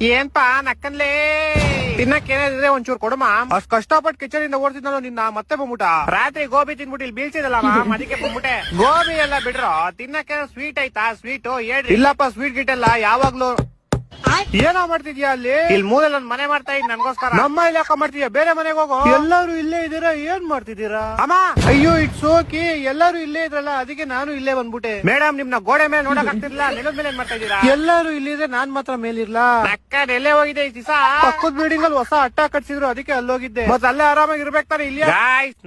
ಏನ್ಪಾ ನಕ್ಕನ್ಲೇ ತಿನ್ನಕ್ ಏನಿದ್ರೆ ಒಂಚೂರು ಕೊಡಮ್ಮ. ಅಷ್ಟ್ ಕಷ್ಟಪಟ್ಟು ಕಿಚಡಿಯಿಂದ ಓಡ್ತಿದ್ನಲ್ಲ ನಿನ್ನ ಮತ್ತೆ ಬಂದ್ಬಿಟ್ಟ. ರಾತ್ರಿ ಗೋಬಿ ತಿನ್ಬಿಟ್ಟು ಇಲ್ಲಿ ಬೀಳ್ಸಿದಲ್ಲ ಅದಕ್ಕೆ ಬಂದ್ಬಿಟ್ಟೆ. ಗೋಬಿ ಎಲ್ಲ ಬಿಡ್ರೋ, ತಿನ್ನಕ್ಕೆ ಸ್ವೀಟ್ ಐತಾ? ಸ್ವೀಟ್ ಹೇಳ್ರಿ. ಇಲ್ಲಪ್ಪ ಸ್ವೀಟ್ ಗಿಟ್ ಎಲ್ಲ ಯಾವಾಗ್ಲೂ. ಏನೋ ಮಾಡ್ತಿದ್ಯಾ ಅಲ್ಲಿ? ಇಲ್ಲಿ ಮೂಲೆ ಒಂದ್ ಮನೆ ಮಾಡ್ತಾ ಇದ್ ನನ್ಗೋಸ್ಕರ. ನಮ್ಮ ಇಲ್ಲಿ ಯಾಕ ಮಾಡ್ತಿದ್ಯಾ? ಬೇರೆ ಮನೆಗೆ ಹೋಗೋ. ಎಲ್ಲಾರು ಇಲ್ಲೇ ಇದೀರಾ, ಏನ್ ಮಾಡ್ತಿದ್ದೀರಾ? ಅಮ್ಮ ಅಯ್ಯೋ ಇಟ್ಸ್ ಓಕೆ, ಎಲ್ಲಾರು ಇಲ್ಲೇ ಇದ್ರಲ್ಲ ಅದಕ್ಕೆ ನಾನು ಇಲ್ಲೇ ಬಂದ್ಬಿಟ್ಟೆ. ಮೇಡಮ್ ನಿಮ್ನ ಗೋಡೆ ಮೇಲೆ ನೋಡಕ್ ಆಗ್ತಿರ್ಲಿಲ್ಲ, ನೆಲದ ಮೇಲೆ ಏನ್ ಮಾಡ್ತಾ ಇದೀರಾ? ಎಲ್ಲಾರು ಇಲ್ಲಿದ್ರೆ ನಾನ್ ಮಾತ್ರ ಮೇಲಿರ್ಲಾ? ಎಲ್ಲೇ ಹೋಗಿದೆ ಈ ದಿವಸ? ಪಕ್ಕದ ಬಿಲ್ಡಿಂಗ್ ಅಲ್ಲಿ ಹೊಸ ಅಟ್ಟ ಕಟ್ಸಿದ್ರು, ಅದಕ್ಕೆ ಅಲ್ಲೋಗಿದ್ದೆ. ಮತ್ತೆ ಅಲ್ಲೇ ಆರಾಮಾಗಿ ಇರ್ಬೇಕು ತಾನೆ. ಇಲ್ಲಿ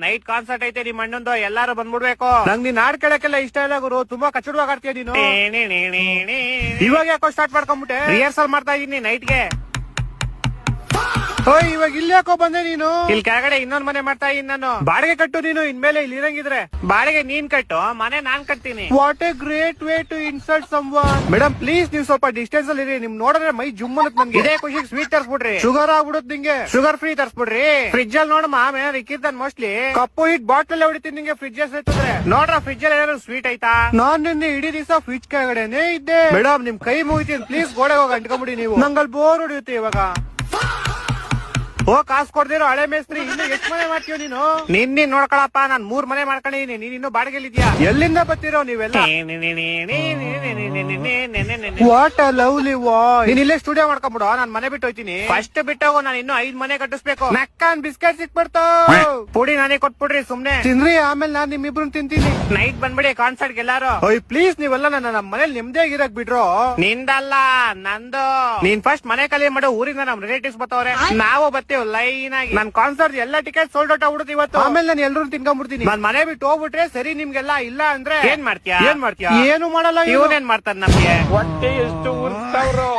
ನೈಟ್ ಕಾನ್ಸರ್ಟ್ ಐತೆ ನಿಮ್ ಅಣ್ಣಂದು, ಎಲ್ಲಾರು ಬಂದ್ಬಿಡ್ಬೇಕು. ನಂಗ್ ನೀನ್ ಹಾಡ್ ಕೇಳಕ್ಕೆಲ್ಲ ಇಷ್ಟ ಇಲ್ಲ ಗುರು, ತುಂಬಾ ಕಚ್ಚಡವಾಗಿ ಆಡ್ತೀಯ ನೀನು. ಇವಾಗ ಯಾಕೋ ಸ್ಟಾರ್ಟ್ ಮಾಡ್ಕೊಂಡ್ಬಿಟ್ಟೆ? ರಿಹರ್ಸಲ್ ಮಾಡ್ತಾ ಇದೀನಿ ನೈಟ್ಗೆ. ಇವಾಗ ಇಲ್ಲಿ ಯಾಕೋ ಬಂದೆ ನೀನು? ಇಲ್ಲಿ ಕೆಳಗಡೆ ಇನ್ನೊಂದ್ ಮನೆ ಮಾಡ್ತಾ ಇದೀನಿ ನಾನು. ಬಾಡಿಗೆ ಕಟ್ಟು ನೀನು, ಇನ್ಮೇಲೆ ಇಲ್ಲಿ ಇರಂಗಿದ್ರೆ. ಬಾಡಿಗೆ ನೀನ್ ಕಟ್ಟು, ಮನೆ ನಾನ್ ಕಟ್ತೀನಿ. What a great way to insult someone. Madam please ನೀವು ಸ್ವಲ್ಪ ಡಿಸ್ಟೆನ್ಸ್ ಅಲ್ಲಿ ಇರಿ. ನಿಮ್ ನೋಡಿದ್ರೆ ಮೈ ಜುಮ್ ಅನ್ನತ್ ನನ್ಗೆ. ಇದೇ ಖುಷಿಗೆ ಸ್ವೀಟ್ ತರ್ಸ್ಬಿಡ್ರಿ, ಶುಗರ್ ಆಗ್ಬಿಡುತ್ತೆ ನಿಂಗೆ. Sugar free ತರ್ಸ್ಬಿಡ್ರಿ. ಫ್ರಿಜ್ ಅಲ್ಲಿ ನೋಡಮ್ಮ ಏನಾದ್ರು ಇಕ್ಕಿರ್ತಾನೆ ಮೋಸ್ಟ್ಲಿ. ಕಪ್ಪು ಹಿಟ್ ಬಾಟ್ಲ್ ಹೊಡಿತೀನಿ ನಿಂಗೆ ಫ್ರಿಜ್ ಎತ್ತಿದ್ರೆ. ನೋಡ್ರ ಫ್ರಿಜ್ ಅಲ್ಲಿ ಏನಾದ್ರು ಸ್ವೀಟ್ ಐತಾ? ನಾನ್ ನಿನ್ನೆ ಇಡೀ ದಿವಸ ಫ್ರಿಜ್ ಕೆಳಗಡೆನೆ ಇದ್ದೆ. ಮೇಡಮ್ ನಿಮ್ ಕೈ ಮುಗಿತೀನಿ ಪ್ಲೀಸ್, ಗೋಡೆ ಹೋಗಿ ಅಂಟ್ಕೊಂಬಿಡಿ ನೀವು. ನಂಗಲ್ಲಿ ಬೋರ್ ಹೊಡಿಯುತ್ತೆ ಇವಾಗ. ಕಾಸು ಕೊಡ್ದಿರೋ ಹಳೆ ಮೇಸ್ತ್ರಿ, ಇನ್ನು ಎಷ್ಟು ಮನೆ ಮಾಡ್ತೀವ ನೀನು? ನಿನ್ನ ನೋಡ್ಕೊಳಪ್ಪ, ನಾನ್ 3 ಮನೆ ಮಾಡ್ಕೊಂಡಿದೀನಿ, ನೀನ್ ಇನ್ನು ಬಾಡಿಗೆಲಿದ್ಯಾ? ಎಲ್ಲಿಂದ ಬರ್ತಿರೋ ನೀವೆಲ್ಲ? What a lovely Y. ನೀನ್ ಇಲ್ಲೇ ಸ್ಟುಡಿಯೋ ಮಾಡ್ಕೊಂಡ್ಬಿಡು, ನಾನ್ ಮನೆ ಬಿಟ್ಟು ಹೋಯ್ತೀನಿ. ಫಸ್ಟ್ ಬಿಟ್ಟೋಗು, ನಾನು ಇನ್ನು 5 ಮನೆ ಕಟ್ಟಿಸ್ಬೇಕು. ನಕ್ಕನ್ ಬಿಸ್ಕೆಟ್ ಸಿಕ್ಬಿಡ್ತಾವ, ಪುಡಿ ನಾನೇ ಕೊಟ್ಬಿಡ್ರಿ ಸುಮ್ನೆ ತಿನ್ರಿ, ಆಮೇಲೆ ನಾನ್ ನಿಮ್ಮಿಬ್ರು ತಿಂತೀನಿ. ನೈಟ್ ಬಂದ್ಬಿಡಿ ಕಾನ್ಸರ್ಟ್ ಎಲ್ಲಾರು. ಪ್ಲೀಸ್ ನೀವೆಲ್ಲ ನನ್ನ ನಮ್ಮ ಮನೇಲಿ ನಿಮ್ದೇಗಿರಕ್ ಬಿಡ್ರೋ. ನಿಂದಲ್ಲ ನಂದು. ನೀನ್ ಫಸ್ಟ್ ಮನೆ ಖಾಲಿ ಮಾಡು, ಊರಿಂದ ನಮ್ ರಿಲೇಟಿವ್ಸ್ ಬರ್ತಾವ್ರೆ, ನಾವು ಬರ್ತೀವಿ ಲೈನ್ ಆಗಿ. ನನ್ ಕಾನ್ಸರ್ಟ್ ಎಲ್ಲ ಟಿಕೆಟ್ ಸೋಲ್ಡ್ ಔಟ್ ಆಗ್ಬಿಡುತ್ತೆ ಇವತ್ತು. ಆಮೇಲೆ ನಾನು ಎಲ್ರು ತಿನ್ಕೊಂಡ್ಬಿಡ್ತೀನಿ. ನಾನ್ ಮನೆ ಬಿಟ್ಟು ಹೋಗ್ಬಿಟ್ರೆ ಸರಿ ನಿಮ್ಗೆಲ್ಲ, ಇಲ್ಲ ಅಂದ್ರೆ ಏನ್ ಮಾಡ್ತೀಯಾ? ಏನು ಮಾಡಲ್ಲ. ಇವನೇನ್ ಮಾಡ್ತಾರ ನಮ್ಗೆ? ಹೊಟ್ಟೆ ಎಷ್ಟು ಉರ್ಸ್ತಾವ್ರು.